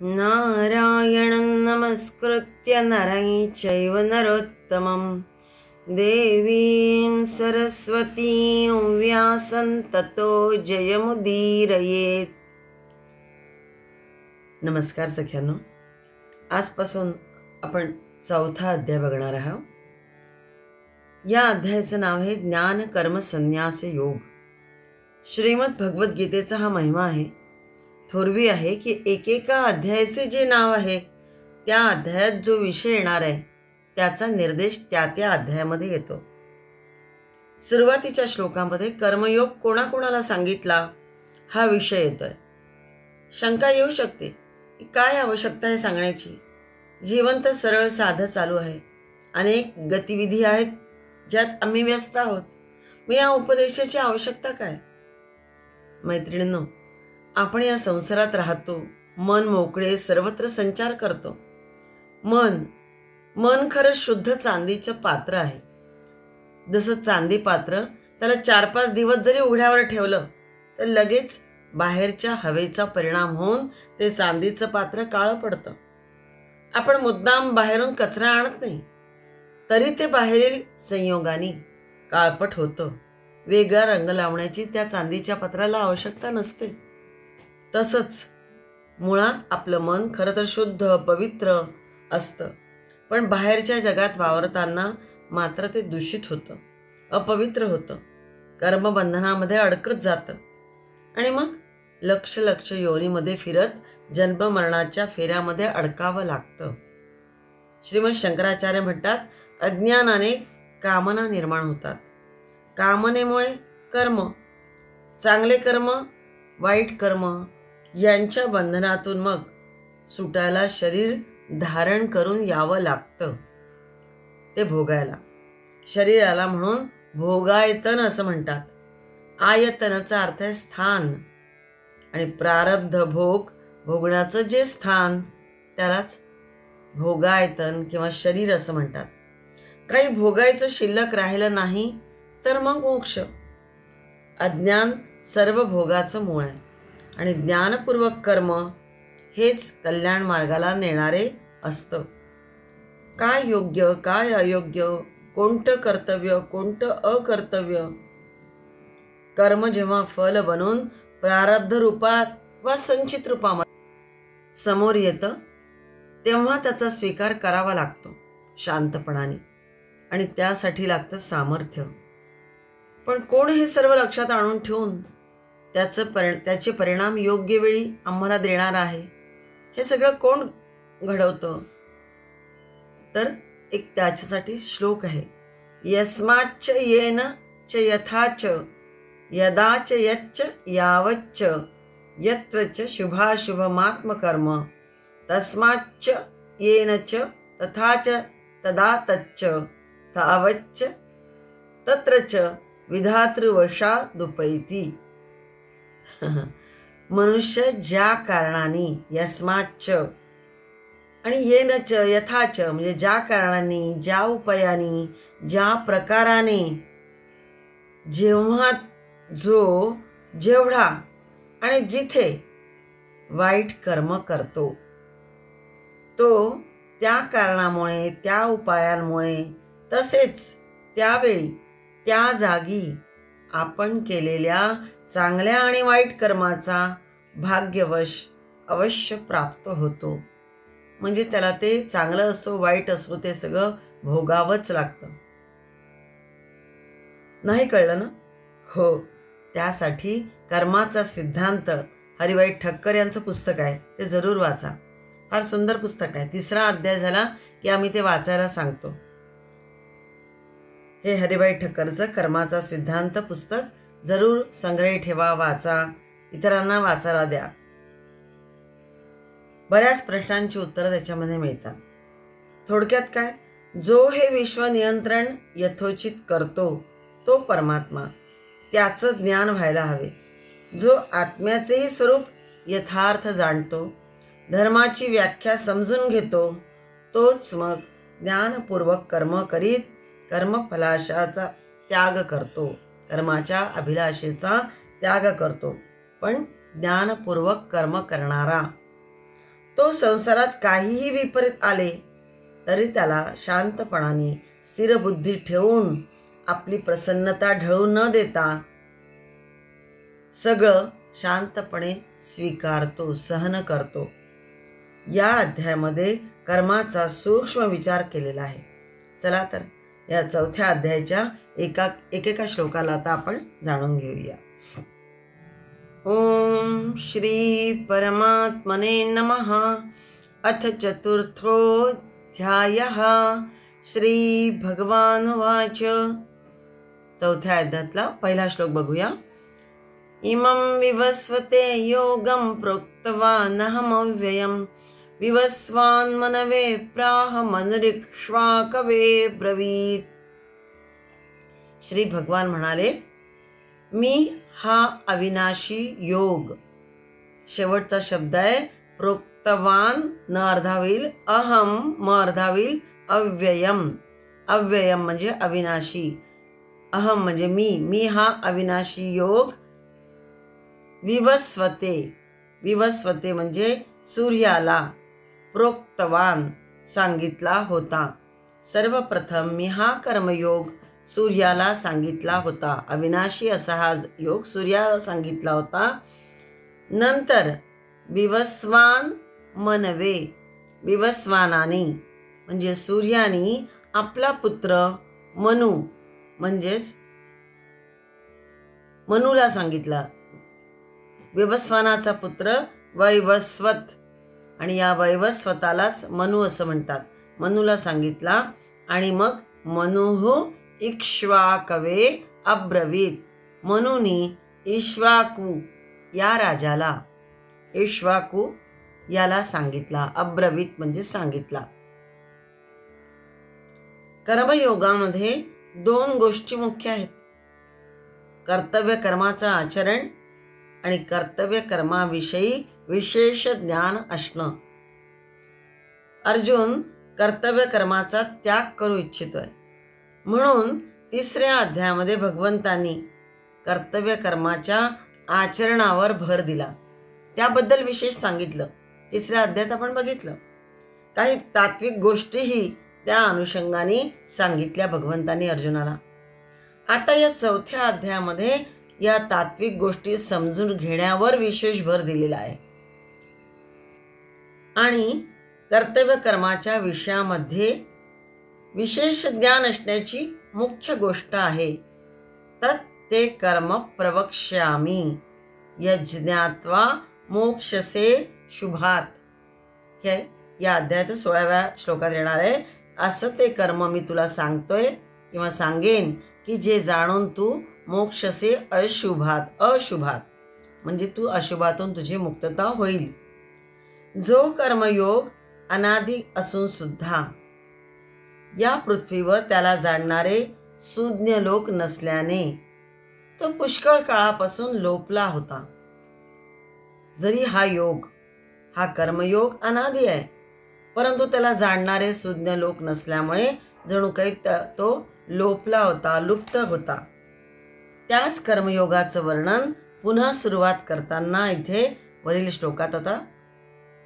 नारायणं नमस्कृत्य नरं चैव नरोत्तमं देवीं सरस्वतीं व्यासं ततो जयमुदीरयेत्. नमस्कार सख्यांनो, आजपासून आपण 4था अध्याय बघणार आहोत. या अध्यायाचं नाव आहे ज्ञान कर्म संन्यास योग. श्रीमद भगवद्गीतेचा हा महिमा आहे. थोरवी आहे की एकेका अध्यायाचे जे नाव आहे त्या अध्यायात जो विषय येणार आहे त्याचा निर्देश त्या त्या अध्यायामध्ये येतो. सुरुवातीच्या श्लोकामध्ये कर्मयोग कोणाकोणाला सांगितला हा विषय येतोय. शंका येऊ शकते की काय आवश्यकता आहे सांगण्याची. जीवन तर सरळ साधं चालू आहे. अनेक गतिविधी आहेत ज्यात आम्ही व्यस्त आहोत. मग या उपदेशाची आवश्यकता काय? मैत्रिणींनो, आपण या संसारात राहतो. मन मोकळे सर्वत्र संचार करतो. मन खरं शुद्ध चांदीचं पात्र आहे. जसं चांदी पात्र त्याला 4-5 दिवस जरी उघड्यावर ठेवलं तर लगेच बाहेरच्या हवेचा परिणाम होऊन ते चांदीचं पात्र काळं पडतं. आपण मुद्दाम बाहेरून कचरा आणत नाही तरी ते बाहेरील संयोगाने काळपट होतं. वेगळा रंग लावण्याची त्या चांदीच्या पात्राला आवश्यकता नसते. तसंच मुळात आपलं मन खरं तर शुद्ध पवित्र असतं, पण बाहेरच्या जगात वावरताना मात्र ते दूषित होतं, अपवित्र होतं, कर्मबंधनामध्ये अडकत जातं आणि मग लक्ष योनीमध्ये फिरत जन्ममरणाच्या फेऱ्यामध्ये अडकावं लागतं. श्रीमद शंकराचार्य म्हणतात, अज्ञानाने कामना निर्माण होतात. कामनेमुळे कर्म, चांगले कर्म वाईट कर्म यांच्या बंधनातून मग सुटायला शरीर धारण करून यावं लागतं. ते भोगायला शरीराला म्हणून भोगायतन असं म्हणतात. आयतनाचा अर्थ आहे स्थान, आणि प्रारब्ध भोग भोगण्याचं जे स्थान त्यालाच भोगायतन किंवा शरीर असं म्हणतात. काही भोगायचं शिल्लक राहिलं नाही तर मग मोक्ष. अज्ञान सर्व भोगाचं मूळ आहे आणि ज्ञानपूर्वक कर्म हेच कल्याण मार्गाला नेणारे असतं. काय योग्य काय अयोग्य, कोणतं कर्तव्य कोणतं अकर्तव्य, कर्म जेव्हा फल बनून प्रारब्ध रूपात वा संचित रूपामध्ये समोर येतं तेव्हा त्याचा स्वीकार करावा लागतो शांतपणाने, आणि त्यासाठी लागतं सामर्थ्य. पण कोण हे सर्व लक्षात आणून ठेवून त्याचे परिणाम योग्य वेळी आम्हाला देणार आहे? हे सगळं कोण घडवतं? तर एक त्याच्यासाठी श्लोक आहे. यस्माच्च येन च यथाच यदाच यच्च यावच्च यत्र च शुभाशुभमात्मकर्म तस्माच्च येन च तथाच तदा तच्च तावच्च तत्र च विधातृवशादुपैति. मनुष्य ज्या कारणाने, यस्माच्च आणि येनच यथाच म्हणजे ज्या कारणाने, ज्या उपायाने, ज्या प्रकाराने, जेव्हा जो जेवढा आणि जिथे वाईट कर्म करतो तो त्या कारणामुळे, त्या उपायांमुळे, तसेच त्यावेळी त्या जागी आपण केलेल्या चांगल्या आणि वाईट कर्माचा भाग्यवश अवश्य प्राप्त होतो. म्हणजे त्याला ते चांगलं असो वाईट असो ते सगळं भोगावंच लागतं. नाही कळलं ना? हो, त्यासाठी कर्माचा सिद्धांत हरिभाई ठक्कर यांचं पुस्तक आहे, ते जरूर वाचा. फार सुंदर पुस्तक आहे. 3रा अध्याय झाला की आम्ही ते वाचायला सांगतो. हे हरिभाई ठक्करचं कर्माचा सिद्धांत पुस्तक जरूर संग्रही ठेवा, वाचा, इतरांना वाचायला द्या. बऱ्याच प्रश्नांची उत्तरं त्याच्यामध्ये मिळतात. थोडक्यात काय, जो हे विश्व नियंत्रण यथोचित करतो तो परमात्मा, त्याचं ज्ञान व्हायला हवे. जो आत्म्याचेही स्वरूप यथार्थ जाणतो, धर्माची व्याख्या समजून घेतो, तोच मग ज्ञानपूर्वक कर्म करीत कर्मफलाशाचा त्याग करतो, कर्माच्या अभिलाषेचा त्याग करतो. पण ज्ञानपूर्वक कर्म करणारा तो संसारात काहीही विपरीत आले तरी त्याला शांतपणाने स्थिर बुद्धी ठेवून आपली प्रसन्नता ढळू न देता सगळं शांतपणे स्वीकारतो, सहन करतो. या अध्यायामध्ये कर्माचा सूक्ष्म विचार केलेला आहे. चला तर या चौथ्या अध्यायाच्या एकेका श्लोकाला आता आपण जाणून घेऊया. ओम श्री परमात्मने नमः. अथ चतुर्थोऽध्यायः. श्री भगवानुवाच. चौथ्या अध्यायातला पहिला श्लोक बघूया. इमं विवस्वते योगं प्रोक्तवानहमव्ययम् विवस्वान् मनवे प्राह मनरिक्ष्वाकवे ब्रवीत. श्री भगवान म्हणाले, मी हा अविनाशी योग. शेवटचा शब्द आहे प्रोक्तवान, न अर्धा होईल अहम, म अर्धा होईल अव्ययम. अव्ययम म्हणजे अविनाशी, अहम म्हणजे मी हा अविनाशी योग विवस्वते, विवस्वते म्हणजे सूर्याला, प्रोक्तवान सांगितला होता. सर्वप्रथम मी हा कर्मयोग सूर्याला सांगितला होता. अविनाशी असा हा योग सूर्याला सांगितला होता. नंतर विवस्वान मनवे, विवस्वानाने म्हणजे सूर्याने आपला पुत्र मनु म्हणजेच मनुला सांगितला. विवस्वानाचा पुत्र वैवस्वत, आणि या वैवस्वतालाच मनु असं म्हणतात. मनुला सांगितला आणि मग मनुः इक्ष्वाकवे अब्रवीत. मनुनी इक्ष्वाकू या राजाला, इक्ष्वाकू याला सांगितला. अब्रवीत म्हणजे सांगितला. कर्मयोगामध्ये दोन गोष्टी मुख्य आहेत. कर्तव्य कर्माचं आचरण आणि कर्तव्य कर्माविषयी विशेष ज्ञान असणं. अर्जुन कर्तव्य कर्माचा त्याग करू इच्छितोय, म्हणून तिसऱ्या अध्यायामध्ये भगवंतांनी कर्तव्य कर्माच्या आचरणावर भर दिला. त्याबद्दल विशेष सांगितलं. तिसऱ्या अध्यायात आपण बघितलं. काही तात्विक गोष्टीही त्या अनुषंगाने सांगितल्या भगवंतांनी अर्जुनाला. आता या चौथ्या अध्यायामध्ये या तात्विक गोष्टी समजून घेण्यावर विशेष भर दिलेला आहे. आणि कर्तव्य कर्माच्या विषयामध्ये विशेष ज्ञान असण्याची मुख्य गोष्ट आहे. तत् ते कर्म प्रवक्ष्यामि यज्ञात्वा मोक्षसे शुभात. हे या अध्यायात 16व्या श्लोकात येणार आहे. असं ते कर्म मी तुला सांगतोय किंवा सांगेन की जे जाणून तू मोक्षसे अशुभात, अशुभात म्हणजे तू अशुभातून तुझी मुक्तता होईल. जो कर्मयोग अनादि असून सुद्धा या पृथ्वीवर त्याला जाणणारे सुज्ञ लोक नसल्याने तो पुष्कळ काळापासून लोपला होता. जरी हा योग, हा कर्मयोग अनादि आहे, परंतु त्याला जाणणारे सुज्ञ लोक नसल्यामुळे जणू काही तो लोपला होता, लुप्त होता. त्याच कर्मयोगाचं वर्णन पुन्हा सुरुवात करताना इथे वरील श्लोकात आता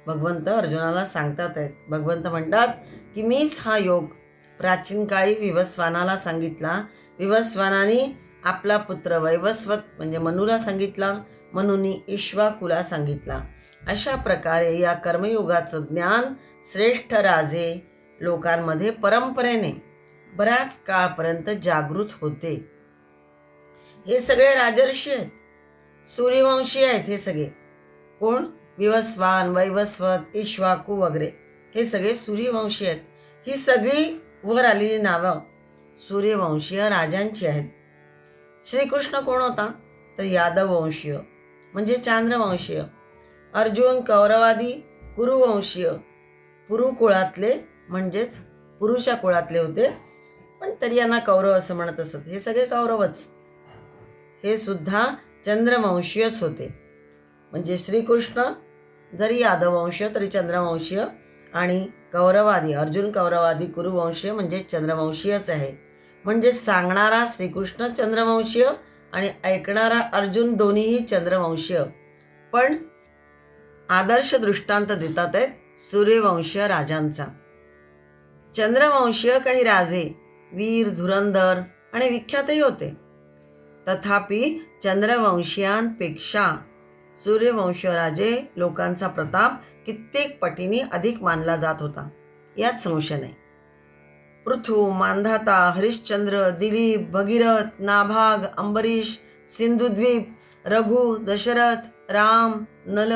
भगवंत अर्जुनाला सांगतात आहेत. भगवंत म्हणतात की मीच हा योग प्राचीन काळी विवस्वानाला सांगितला. विवस्वानाने आपला पुत्र वैवस्वत म्हणजे मनुला सांगितला. मनुनी इक्ष्वाकूला सांगितला. अशा प्रकारे या कर्मयोगाचं ज्ञान श्रेष्ठ राजे लोकांमध्ये परंपरेने बऱ्याच काळपर्यंत जागृत होते. हे सगळे राजर्षी आहेत, सूर्यवंशी आहेत. हे सगळे कोण? विवस्वान, वैवस्वत, इक्ष्वाकू वगैरे हे सगळे सूर्यवंशी आहेत. ही सगळी वर आलेली नावं सूर्यवंशीय राजांची आहेत. श्रीकृष्ण कोण होता? तर यादववंशीय म्हणजे चांद्रवंशीय. अर्जुन कौरवादी कुरुवंशीय, पुरु कुळातले म्हणजेच पुरुच्या कुळातले होते, पण तरी यांना कौरव असं म्हणत असत. हे सगळे कौरवच. हे सुद्धा चंद्रवंशीयच होते. म्हणजे श्रीकृष्ण जरी यादववंशीय तरी चंद्रवंशीय, आणि कौरवादी अर्जुन कौरवादी कुरुवंशीय म्हणजे चंद्रवंशीयच आहे. म्हणजे सांगणारा श्रीकृष्ण चंद्रवंशीय आणि ऐकणारा अर्जुन दोन्हीही चंद्रवंशीय. पण आदर्श दृष्टांत देतात आहेत सूर्यवंशीय राजांचा. चंद्रवंशीय काही राजे वीर, धुरंधर आणि विख्यातही होते. तथापि चंद्रवंशीयांपेक्षा सूर्यवंशीय राजे लोकांचा प्रताप कित्येक पटीने अधिक मानला जात होता, यात संशय नाही. पृथू, मांधाता, हरिश्चंद्र, दिलीप, भगीरथ, नाभाग, अंबरीश, सिंधुद्वीप, रघु, दशरथ, राम, नल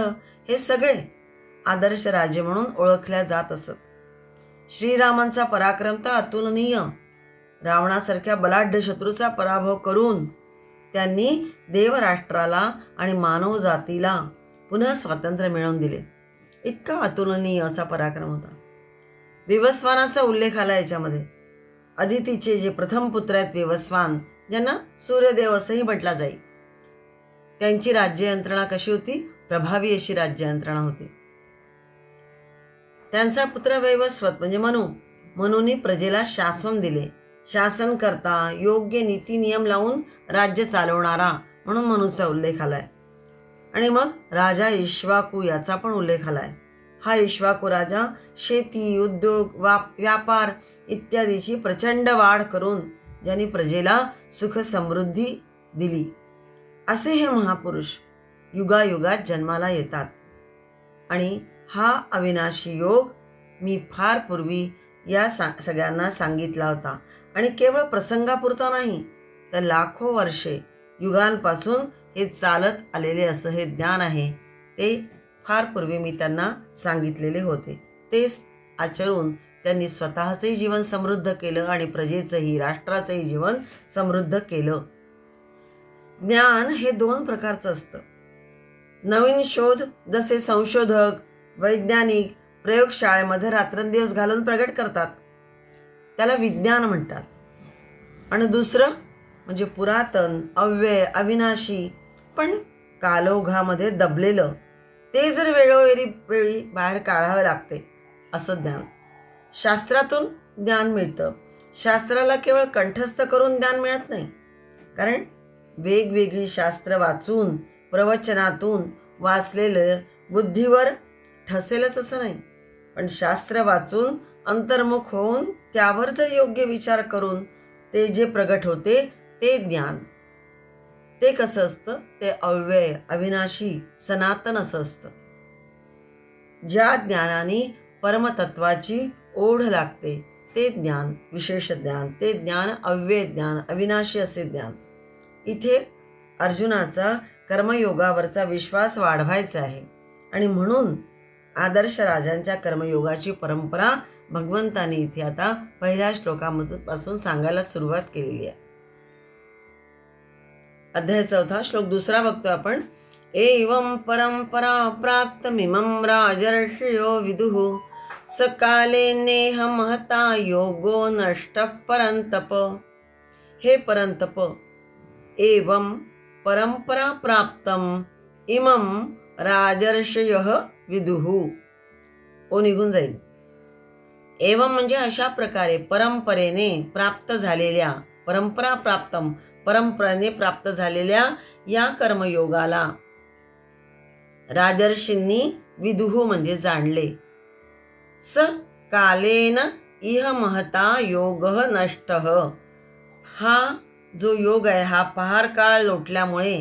हे सगळे आदर्श राजे म्हणून ओळखल्या जात असत. श्रीरामांचा पराक्रम तर अतुलनीय. रावणासारख्या बलाढ्य शत्रूचा पराभव करून त्यांनी देवराष्ट्राला आणि मानव जातीला पुन्हा स्वातंत्र्य मिळवून दिले. इतका अतुलनीय असा पराक्रम होता. विवस्वानाचा उल्लेख आला याच्यामध्ये. अदितीचे जे प्रथम पुत्र आहेत विवस्वान, ज्यांना सूर्यदेव असंही म्हटला जाईल, त्यांची राज्य यंत्रणा कशी होती? प्रभावी अशी राज्य यंत्रणा होती. त्यांचा पुत्र वैवस्वत म्हणजे मनुनी प्रजेला शासन दिले. शासन करता योग्य नीती नियम लावून राज्य चालवणारा म्हणून मनुचा उल्लेख आलाय. आणि मग राजा इक्ष्वाकू याचा पण उल्लेख आलाय. हा इक्ष्वाकू राजा शेती, उद्योग, व्यापार इत्यादीची प्रचंड वाढ करून ज्यांनी प्रजेला सुख समृद्धी दिली. असे हे महापुरुष युगायुगात जन्माला येतात. आणि हा अविनाशी योग मी फार पूर्वी या सगळ्यांना सांगितला होता. आणि केवळ प्रसंगापुरता नाही, तर लाखो वर्षे युगांपासून हे चालत आलेले असं हे ज्ञान आहे. ते फार पूर्वी मी त्यांना सांगितलेले होते. तेच आचरून त्यांनी स्वतःचंही जीवन समृद्ध केलं आणि प्रजेचंही, राष्ट्राचंही जीवन समृद्ध केलं. ज्ञान हे दोन प्रकारचं असतं. नवीन शोध जसे संशोधक, वैज्ञानिक प्रयोगशाळेमध्ये रात्रंदिवस घालून प्रगट करतात, त्याला विज्ञान म्हणतात. आणि दुसरं म्हणजे पुरातन, अव्यय, अविनाशी पण कालोघामध्ये दबलेलं, ते जर वेळोवेळी बाहेर काढावे लागते असं ज्ञान. शास्त्रातून ज्ञान मिळतं. शास्त्राला केवळ कंठस्थ करून ज्ञान मिळत नाही, कारण वेगवेगळी शास्त्र वाचून, प्रवचनातून वाचलेलं बुद्धीवर ठसेलच असं नाही, पण शास्त्र वाचून अंतर्मुख होऊन त्यावर जर योग्य विचार करून ते जे प्रगट होते ते ज्ञान, ते कसं असतं? ते अव्यय, अविनाशी, सनातन असं असतं. ज्या ज्ञानाने परमतत्वाची ओढ लागते ते ज्ञान विशेष ज्ञान, ते ज्ञान अव्यय ज्ञान, अविनाशी असे ज्ञान. इथे अर्जुनाचा कर्मयोगावरचा विश्वास वाढवायचा आहे. आणि म्हणून आदर्श राजांच्या कर्मयोगाची परंपरा भगवंतांनी इथे आता पहिल्या श्लोकापासून सांगायला सुरुवात केलेली आहे. अध्याय 4 श्लोक 2 बघतो आपण. एवं परंपरा प्राप्तमिमं राजर्षयो विदुः सकाले नेह महता योगो नष्ट परंतप. हे परंतप, एवं परंपरा प्राप्तम इमं राजर्षयः विदुः. ओ निघून जाईल. एवं म्हणजे अशा प्रकारे परंपरेने प्राप्त झालेल्या, परंपरा प्राप्तम परंपरेने प्राप्त झालेल्या या कर्मयोगाला राजर्षींनी विदुः म्हणजे जाणले. स कालेन इह महता योगः नष्टः. हा जो योग आहे हा फार काळ लोटल्यामुळे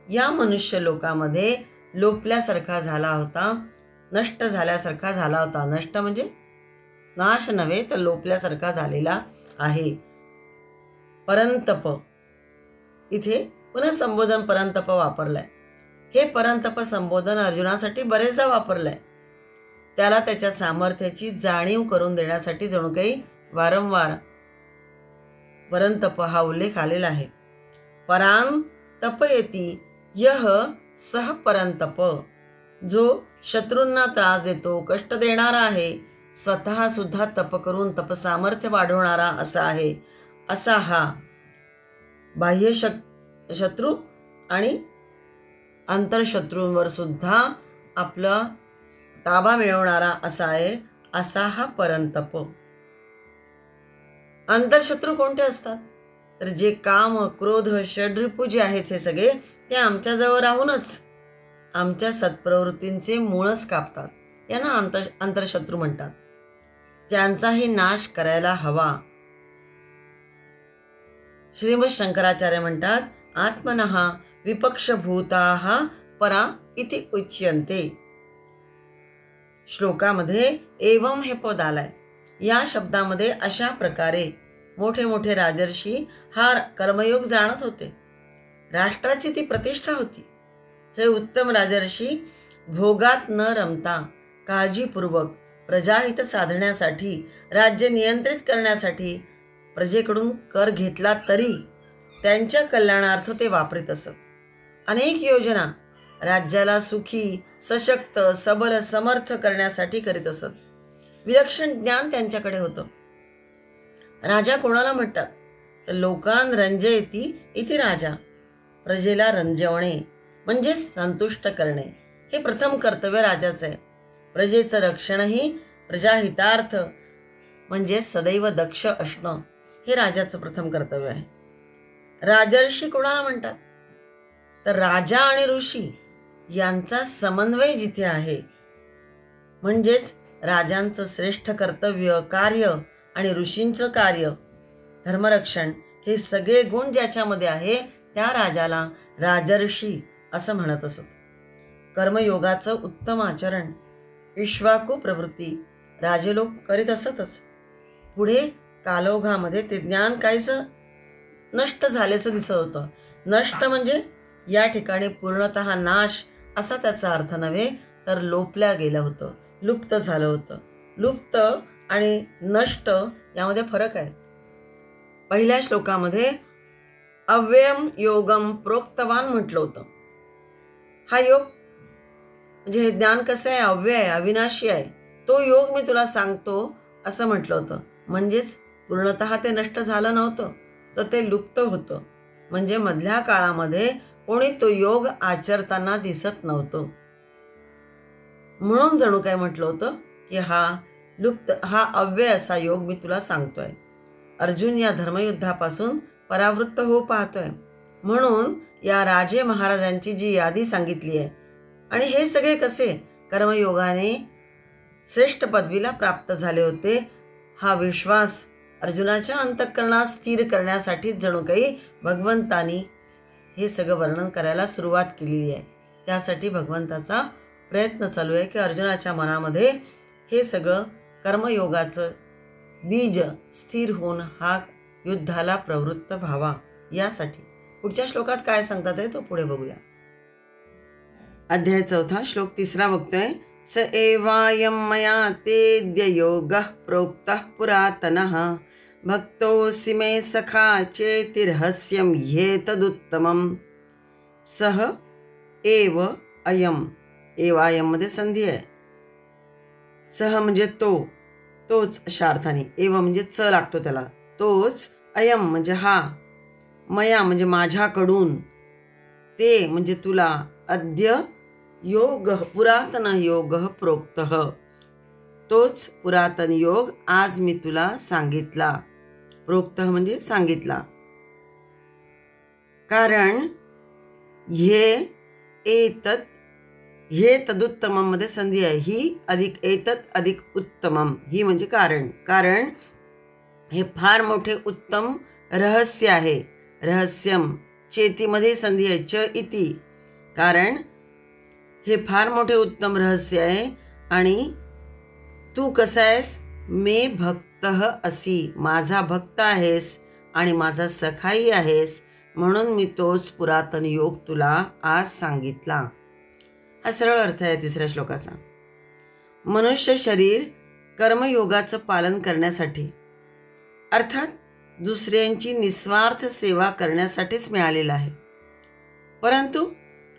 या मनुष्य लोकामध्ये लोपल्यासारखा झाला होता, नष्ट झाल्यासारखा झाला होता. नष्ट म्हणजे नाश नव्हे तर लोपल्यासारखा झालेला आहे. परंतप, इथे पुन्हा संबोधन परंतप वापरलंय. हे परंतप संबोधन अर्जुनासाठी बरेचदा वापरलंय. त्याला त्याच्या सामर्थ्याची जाणीव करून देण्यासाठी जणू काही वारंवार परंतप हा उल्लेख आलेला आहे. परान तपयती यह सह परंतप. जो शत्रूंना त्रास देतो, कष्ट देणारा आहे, स्वतः सुद्धा तप करून तपसामर्थ्य वाढवणारा असा आहे, असा हा बाह्य शत्रू आणि अंतरशत्रूंवर सुद्धा आपला ताबा मिळवणारा असा आहे, असा हा परंतप. अंतरशत्रू कोणते असतात? तर जे काम, क्रोध, षड्रिपू जे आहेत हे सगळे, ते आमच्याजवळ राहूनच आमच्या सत्प्रवृत्तींचे मूळच कापतात. यांना अंतरशत्रू म्हणतात. त्यांचाही नाश करायला हवा. श्रीमद शंकराचार्य म्हणतात, आत्मनः विपक्षभूताः परा इति उच्यन्ते. श्लोकामध्ये एवम हे पद आलंय. या शब्दामध्ये अशा प्रकारे मोठे मोठे राजर्षी हा कर्मयोग जाणत होते. राष्ट्राची ती प्रतिष्ठा होती. हे उत्तम राजर्षी भोगात न रमता काळजीपूर्वक प्रजाहित साधण्यासाठी, राज्य नियंत्रित करण्यासाठी प्रजेकडून कर घेतला तरी त्यांच्या कल्याणार्थ ते वापरीत असत. अनेक योजना राज्याला सुखी, सशक्त, सबल, समर्थ करण्यासाठी करीत असत. विलक्षण ज्ञान त्यांच्याकडे होतं. राजा कोणाला म्हणतात तर लोकान रंजयती इति राजा. प्रजेला रंजवणे म्हणजे संतुष्ट करणे हे प्रथम कर्तव्य राजाचं आहे. प्रजेचं रक्षणही प्रजाहितार्थ म्हणजे सदैव दक्ष असणं हे राजाचं प्रथम कर्तव्य आहे. राजर्षी कोणाला म्हणतात तर राजा आणि ऋषी यांचा समन्वय जिथे आहे, म्हणजेच राजांचं श्रेष्ठ कर्तव्य कार्य आणि ऋषींचं कार्य धर्मरक्षण हे सगळे गुण ज्याच्यामध्ये आहे त्या राजाला राजर्षी असं म्हणत असत. कर्मयोगाचं उत्तम आचरण, इक्ष्वाकू प्रवृत्ती राजे लोक करीत असतच. पुढे कालोघामध्ये ते ज्ञान काहीसं नष्ट झाल्याचं दिसत होतं. नष्ट म्हणजे या ठिकाणी पूर्णतः नाश असा त्याचा अर्थ नव्हे, तर लोपल्या गेलं होतं, लुप्त झालं होतं. लुप्त आणि नष्ट यामध्ये फरक आहे. पहिल्या श्लोकामध्ये अव्ययम योगम प्रोक्तवान म्हटलं होतं. हा योग म्हणजे हे ज्ञान कसं आहे, अव्यय आहे, अविनाशी आहे. तो योग मी तुला सांगतो असं म्हटलं होतं. म्हणजेच पूर्णतः ते नष्ट झालं नव्हतं, तर ते लुप्त होतं. म्हणजे मधल्या काळामध्ये कोणी तो योग आचरताना दिसत नव्हतं. म्हणून जणू काय म्हटलं होतं की हा अव्यय असा योग मी तुला सांगतोय. अर्जुन या धर्मयुद्धापासून परावृत्त होऊ पाहतोय. म्हणून या राजे महाराजांची जी यादी सांगितली आहे आणि हे सगळे कसे कर्मयोगाने श्रेष्ठ पदवीला प्राप्त झाले होते, हा विश्वास अर्जुनाच्या अंतःकरणात स्थिर करण्यासाठी जणू काही भगवंतानी हे सगळं वर्णन करायला सुरुवात केलेली आहे. त्यासाठी भगवंताचा प्रयत्न चालू आहे की अर्जुनाच्या मनामध्ये हे सगळं कर्मयोगाचं बीज स्थिर होऊन हा युद्धाला प्रवृत्त व्हावा. यासाठी पुढच्या श्लोकात काय सांगतात आहे तो पुढे बघूया. अध्याय 4 श्लोक 3 बघतोय. स एवायं मया तेद्य योगः प्रोक्तः पुरातनः भक्तोऽसि मे सखा चेतिर्हस्यं ह्येतदुत्तमम्. सह एव अयम. एवायम मध्ये संधी आहे. सह म्हणजे तोच अशा अर्थाने. एव म्हणजे च लागतो त्याला, तोच. अयम म्हणजे हा. मया म्हणजे माझ्याकडून. ते म्हणजे तुला. अद्य योग पुरातन योग प्रोक्तः. तोच पुरातन योग आज मी तुला सांगितला. प्रोक्तः म्हणजे सांगितला. कारण हे तदुत्तमम मध्ये संधी आहे. ही अधिक एतत् अधिक उत्तमम. ही म्हणजे कारण हे फार मोठे उत्तम रहस्य आहे. रहस्यम चेतीमध्ये संधी आहे च इति. कारण हे फार मोठे उत्तम रहस्य आहे आणि तू कसा आहेस, मे भक्तः असी, माझा भक्त आहेस आणि माझा सखाई आहेस, म्हणून मी तोच पुरातन योग तुला आज सांगितला. हा सरळ अर्थ आहे 3 श्लोकाचा. मनुष्य शरीर कर्मयोगाचं पालन करण्यासाठी अर्थात दुसऱ्यांची निस्वार्थ सेवा करण्यासाठीच मिळालेला आहे. परंतु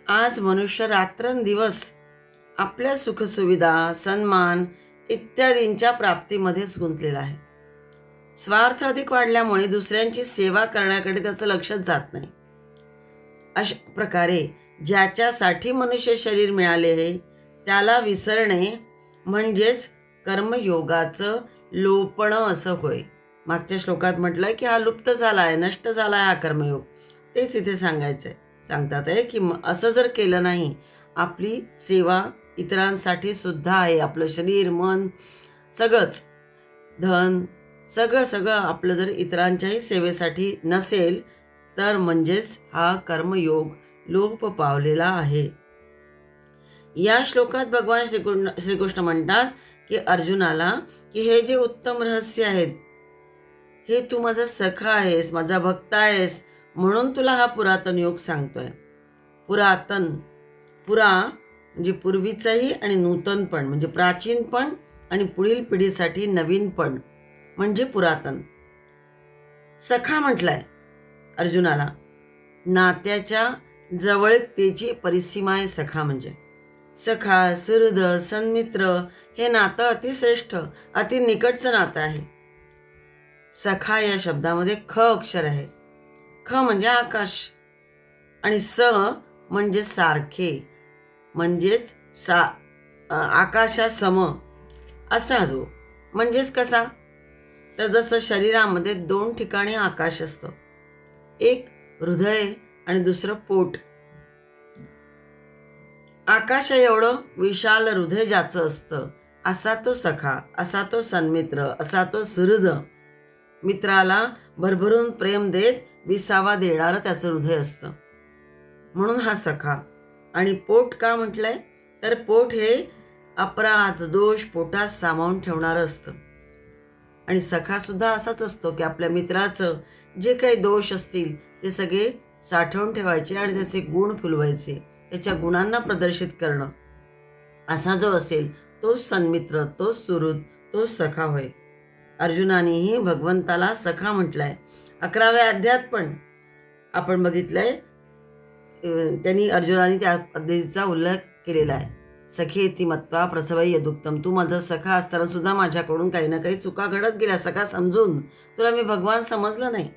आज मनुष्य रात्रंदिवस आपल्या सुखसुविधा, सन्मान इत्यादींच्या प्राप्तीमध्येच गुंतलेला आहे. स्वार्थ अधिक वाढल्यामुळे दुसऱ्यांची सेवा करण्याकडे त्याचं लक्षच जात नाही. अशा प्रकारे ज्याच्यासाठी मनुष्य शरीर मिळाले आहे त्याला विसरणे म्हणजेच कर्मयोगाचं लोपणं असं होय. मागच्या श्लोकात म्हटलं की हा लुप्त झाला आहे, नष्ट झाला आहे हा कर्मयोग. तेच इथे सांगायचं आहे. सांगतात आहे की असं जर केलं नाही, आपली सेवा इतरांसाठी सुद्धा आहे. आपलं शरीर, मन, सगळंच, धन, सगळं आपलं जर इतरांच्याही सेवेसाठी नसेल तर म्हणजेच हा कर्मयोग लोप पावलेला आहे. या श्लोकात भगवान श्रीकृष्ण म्हणतात की अर्जुनाला की हे जे उत्तम रहस्य आहेत, हे तू माझा सखा आहेस, माझा भक्त आहेस, म्हणून तुला हा पुरातन योग सांगतोय. पुरातन, पुरा म्हणजे पूर्वीचाही आणि नूतन पण म्हणजे प्राचीन पण आणि पुढील पिढीसाठी नवीन पण म्हणजे पुरातन. सखा म्हटलाय अर्जुनाला. नात्याच्या जवळतेची परिसीमा आहे सखा म्हणजे. सखा, सुहृद, सन्मित्र हे नातं अतिश्रेष्ठ, अति निकटचं नातं आहे. सखा या शब्दामध्ये ख अक्षर आहे. ख म्हणजे आकाश आणि स म्हणजे सारखे, म्हणजेच आकाशासम असा जो. म्हणजेच कसा, तर जसं शरीरामध्ये 2 ठिकाणी आकाश असतं, एक हृदय आणि दुसरं पोट. आकाश एवढं विशाल हृदय ज्याचं असतं, असा तो सखा, असा तो सन्मित्र, असा तो सुहृद. मित्राला भरभरून प्रेम देत विसावा देणारं त्याचं हृदय असतं, म्हणून हा सखा. आणि पोट का म्हटलंय, तर पोट हे अपराध, दोष पोटात सामावून ठेवणारं असतं. आणि सखा सुद्धा असाच असतो की आपल्या मित्राचं जे काही दोष असतील ते सगळे साठवून ठेवायचे आणि त्याचे गुण फुलवायचे, त्याच्या गुणांना प्रदर्शित करणं. असा जो असेल तो सन्मित्र, तो सुहृद, तो सखा होय. अर्जुनानेही भगवंताला सखा म्हटलाय. 11व्या अध्यायात पण आपण बघितलंय, त्यांनी अर्जुनाने त्या पद्धतीचा उल्लेख केलेला आहे. सखेती मत्वा प्रसवय यदुक्तम. तू माझा सखा असताना सुद्धा माझ्याकडून काही ना काही चुका घडत गेल्या. सखा समजून तुला मी भगवान समजलं नाही.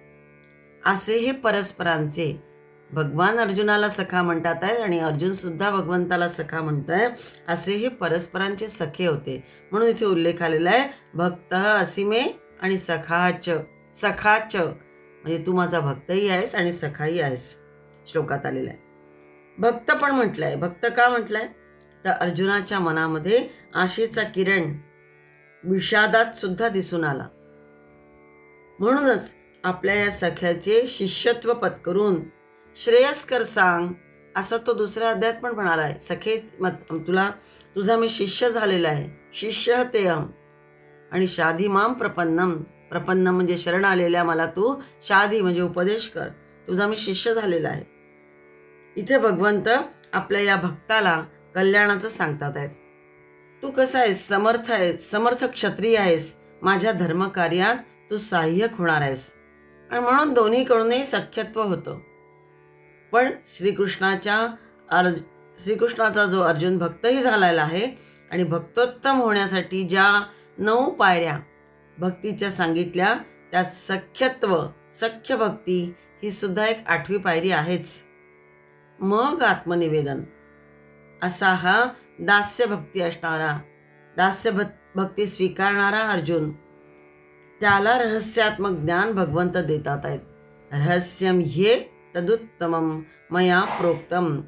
असे हे परस्परांचे भगवान अर्जुनाला सखा म्हणतात आहे आणि अर्जुन सुद्धा भगवंताला सखा म्हणताय. असे हे परस्परांचे सखे होते, म्हणून इथे उल्लेख आलेला आहे भक्त असीमे आणि सखाच. सखाच म्हणजे तू माझा भक्तही आहेस आणि सखाही आहेस, श्लोकात आलेला आहे. भक्त पण म्हटलंय. भक्त का म्हटलंय, तर अर्जुनाच्या मनामध्ये आशेचा किरण विषादात सुद्धा दिसून आला. म्हणूनच आपल्या या सख्याचे शिष्यत्व पत्करून श्रेयस्कर सांग, असं तो 2ऱ्या अध्यायात पण म्हणालाय. सखे तुझा मी शिष्य झालेला आहे, शिष्य तेहम. आणि शाधी माम प्रपन्नम. प्रपन्न म्हणजे शरण आलेल्या मला तू शाधी म्हणजे उपदेश कर. तुझा मी शिष्य झालेला आहे. इथे भगवंत आपल्या या भक्ताला कल्याणाचं सांगतात आहेत. तू कसा आहेस, समर्थ आहेस, समर्थ क्षत्रिय आहेस, माझ्या धर्मकार्यात तू सहाय्यक होणार आहेस. आणि म्हणून दोन्हीकडूनही सख्यत्व होतं. पण श्रीकृष्णाचा जो अर्जुन भक्तही झालेला आहे आणि भक्तोत्तम होण्यासाठी ज्या 9 पायऱ्या भक्तीच्या सांगितल्या, त्यात सख्यत्व, सख्य भक्ती ही सुद्धा एक 8वी पायरी आहेच. मग आत्मनिवेदन असा हा दास्य भक्ती असणारा, दास्य भक्ती स्वीकारणारा अर्जुन, त्याला रहस्यात्मक ज्ञान भगवंत देतात आहेत. रहस्यम हे तदुत्तमम मया प्रोक्तम.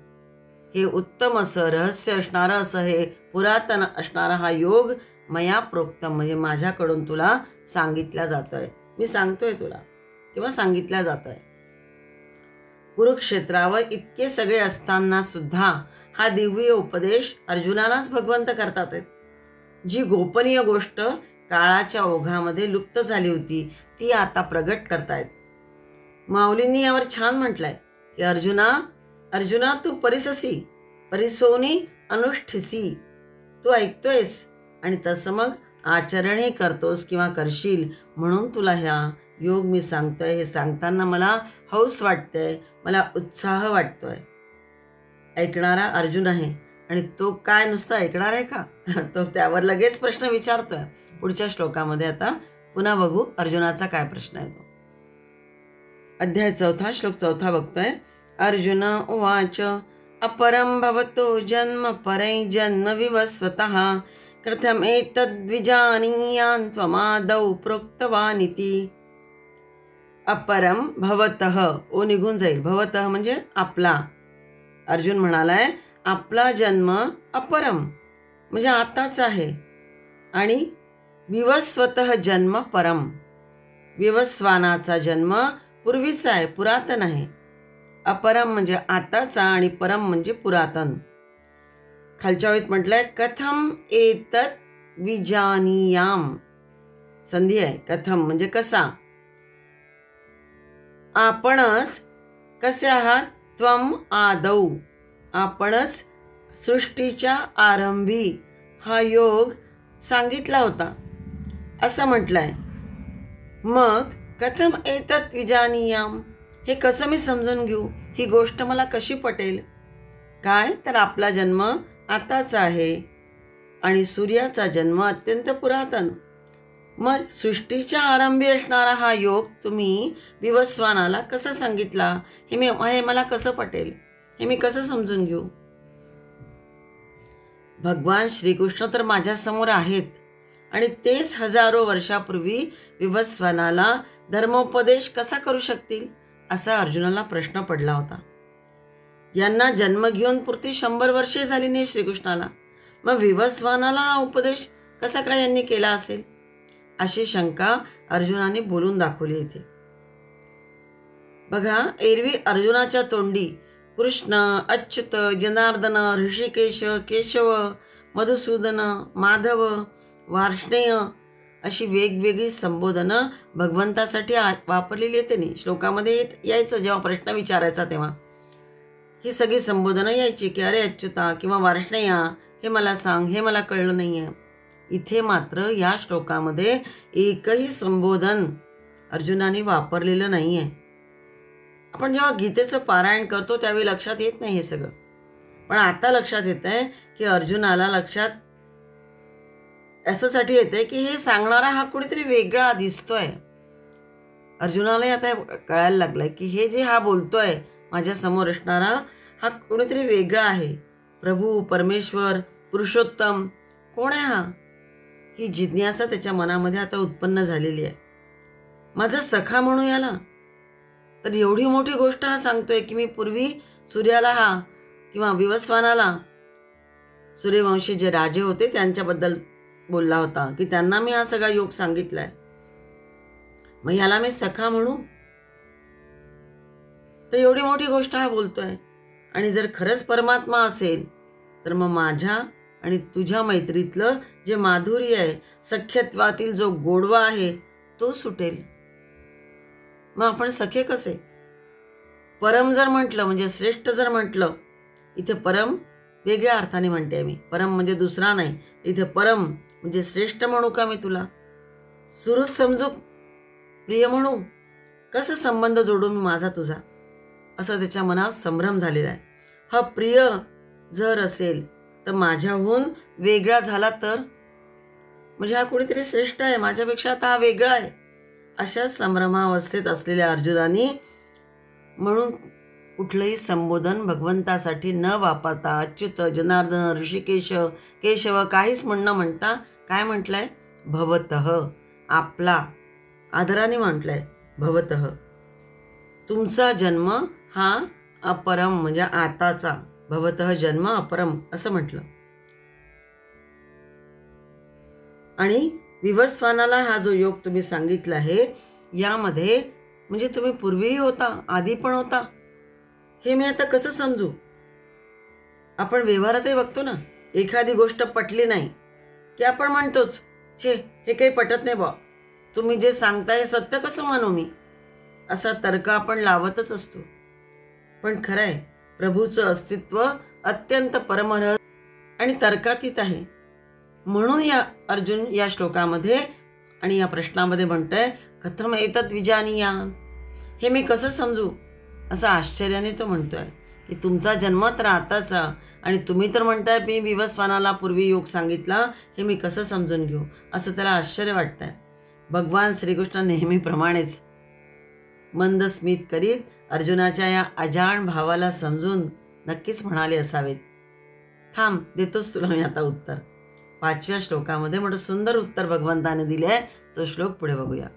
हे उत्तम असं रहस्य असणारं असं हे पुरातन असणारा हा योग मया प्रोक्तम म्हणजे माझ्याकडून तुला सांगितला जातोय. मी सांगतोय तुला किंवा सांगितला जातोय. कुरुक्षेत्रावर इतके सगळे असताना सुद्धा हा दिव्य उपदेश अर्जुनालाच भगवंत करतात आहेत. जी गोपनीय गोष्ट काळाच्या ओघामध्ये लुप्त झाली होती ती आता प्रगट करतायत. माऊलींनी यावर छान म्हटलंय की अर्जुना तू परिससी परिसोनी अनुष्ठिसी. तू ऐकतोयस आणि तसं मग आचरणही करतोस किंवा करशील, म्हणून तुला ह्या योग मी सांगतोय. हे सांगताना मला हौस वाटतंय, मला उत्साह वाटतोय. ऐकणारा अर्जुन आहे आणि तो काय नुसता ऐकणार आहे का, तो त्यावर लगेच प्रश्न विचारतोय. पुढच्या श्लोकामध्ये आता पुन्हा बघू अर्जुनाचा काय प्रश्न आहे तो. अध्याय 4 श्लोक 4 बघतोय. अर्जुन उवाच अपरम भवतो जन्म परै जन्म विवस्वतः कथम एतद्विजानीयान् त्वमादौ प्रोक्तवानिति. अपरम भवतः, ओ निघून जाईल, भवतः म्हणजे आपला. अर्जुन म्हणालाय आपला जन्म अपरम म्हणजे आताच आहे आणि विवस्वतः जन्म परम, विवस्वानाचा जन्म पूर्वीचा आहे, पुरातन आहे. अपरम म्हणजे आताचा आणि परम म्हणजे पुरातन. खालच्या ओळीत म्हटलंय कथम एतत् विजानीयाम, संधी आहे. कथम म्हणजे कसा, आपणच कसे आहात, त्वम आदौ आपणच सृष्टीच्या आरंभी हा योग सांगितला होता असं म्हटलंय. मग कथम एतत् विजानीयाम, हे कसं मी समजून घेऊ, ही गोष्ट मला कशी पटेल. काय तर आपला जन्म आताचा आहे आणि सूर्याचा जन्म अत्यंत पुरातन. मग सृष्टीच्या आरंभी असणारा हा योग तुम्ही विवस्वानाला कसा सांगितला, हे मला कसं पटेल, हे मी कसं समजून घेऊ. भगवान श्रीकृष्ण तर माझ्या समोर आहेत आणि तेच हजारो वर्षापूर्वी विवस्वानाला धर्मोपदेश कसा करू शकतील असा अर्जुनाला प्रश्न पडला होता. यांना जन्म घेऊन पुरती 100 वर्षे झाली नाही श्रीकृष्णाला, मग विवस्वानाला हा उपदेश कसा काय यांनी केला असेल, अशी शंका अर्जुनाने बोलून दाखवली इथे. बघा, एरवी अर्जुनाच्या तोंडी कृष्ण, अच्युत, जनार्दन, ऋषिकेश, केशव, मधुसूदन, माधव, वार्ष्णेय अशी वेगवेगळी संबोधनं भगवंतासाठी वापरलेली आहेत त्यांनी. श्लोकामध्ये यायचं जेव्हा प्रश्न विचारायचा तेव्हा ही सगळी संबोधनं यायची की अरे अच्युता किंवा वार्ष्णेया, हे मला सांग, हे मला कळलं नाही आहे. इथे मात्र या श्लोकामध्ये एकही संबोधन अर्जुनाने वापरलेलं नाही आहे. आपण जेव्हा गीतेचं पारायण करतो त्यावेळी लक्षात येत नाही हे सगळं, पण आता लक्षात येत आहे की अर्जुनाला लक्षात यासाठी येते की हे सांगणारा हा कुणीतरी वेगळा दिसतोय. अर्जुनाला आता कळायला लागलंय की हे जे हा बोलतोय माझ्या समोर असणारा हा कुणीतरी वेगळा आहे. प्रभू, परमेश्वर, पुरुषोत्तम कोण आहे हा, ही जिज्ञासा त्याच्या मनामध्ये आता उत्पन्न झालेली आहे. माझा सखा म्हणू याला, तर एवढी मोठी गोष्ट हा सांगतोय की मी पूर्वी सूर्याला हा किंवा विवस्वानाला, सूर्यवंशी जे राजे होते त्यांच्याबद्दल बोलला होता की त्यांना मी हा सगळा योग सांगितलाय, मग याला मी सखा म्हणू. तर एवढी मोठी गोष्ट हा बोलतोय आणि जर खरंच परमात्मा असेल तर मग माझ्या आणि तुझ्या मैत्रीतलं जे माधुर्य आहे, सख्यत्वातील जो गोडवा आहे तो सुटेल. मग आपण सखे कसे. परम जर म्हटलं म्हणजे श्रेष्ठ जर म्हटलं, इथे परम वेगळ्या अर्थाने म्हणते मी, परम म्हणजे दुसरा नाही, इथे परम म्हणजे श्रेष्ठ म्हणू का मी तुला, सुरुच समजू, प्रिय म्हणू, कसं संबंध जोडू मी माझा तुझा, असं त्याच्या मनात संभ्रम झालेला आहे. हा प्रिय जर असेल तर माझ्याहून वेगळा झाला तर म्हणजे हा कोणीतरी श्रेष्ठ आहे, माझ्यापेक्षा आता हा वेगळा आहे, अशा संभ्रमावस्थेत असलेल्या अर्जुनाने म्हणून कुठलंही संबोधन भगवंतासाठी न वापरता अच्युत, जनार्दन, ऋषिकेश, केशव काहीच म्हणता काय म्हटलंय, भवतः, आपला, आदराने म्हटलंय भवतः, तुमचा जन्म हा अपरम म्हणजे आताचा, भवतः जन्म अपरम असं म्हटलं. आणि विवस्वानाला हा जो योग तुम्ही सांगितला आहे यामध्ये म्हणजे तुम्ही पूर्वीही होता, आधी पण होता, हे मी आता कसं समजू. आपण व्यवहारातही बघतो ना, एखादी गोष्ट पटली नाही की आपण म्हणतोच छे हे काही पटत नाही बा, तुम्ही जे सांगताय हे सत्य कसं मानू मी, असा तर्क आपण लावतच असतो. पण खरं आहे प्रभूचं अस्तित्व अत्यंत परमरहस्य आणि तर्कातीत आहे. म्हणून अर्जुन या श्लोकामध्ये आणि या प्रश्नामध्ये म्हणतोय कथम एतत् विजानीयाम, हे मी कसं समजू, असं आश्चर्याने तो म्हणतोय की तुमचा जन्म तर आताचा आणि तुम्ही तर म्हणताय मी विवस्वानाला पूर्वी योग सांगितला, हे मी कसं समजून घेऊ, असं त्याला आश्चर्य वाटतंय. भगवान श्रीकृष्ण नेहमीप्रमाणेच मंद स्मित करीत अर्जुनाच्या या अजाण भावाला समजून नक्कीच म्हणाले असावेत, थांब देतोच तुला मी आता उत्तर. 5व्या श्लोकामध्ये मोठं सुंदर उत्तर भगवंताने दिले आहे, तो श्लोक पुढे बघूया.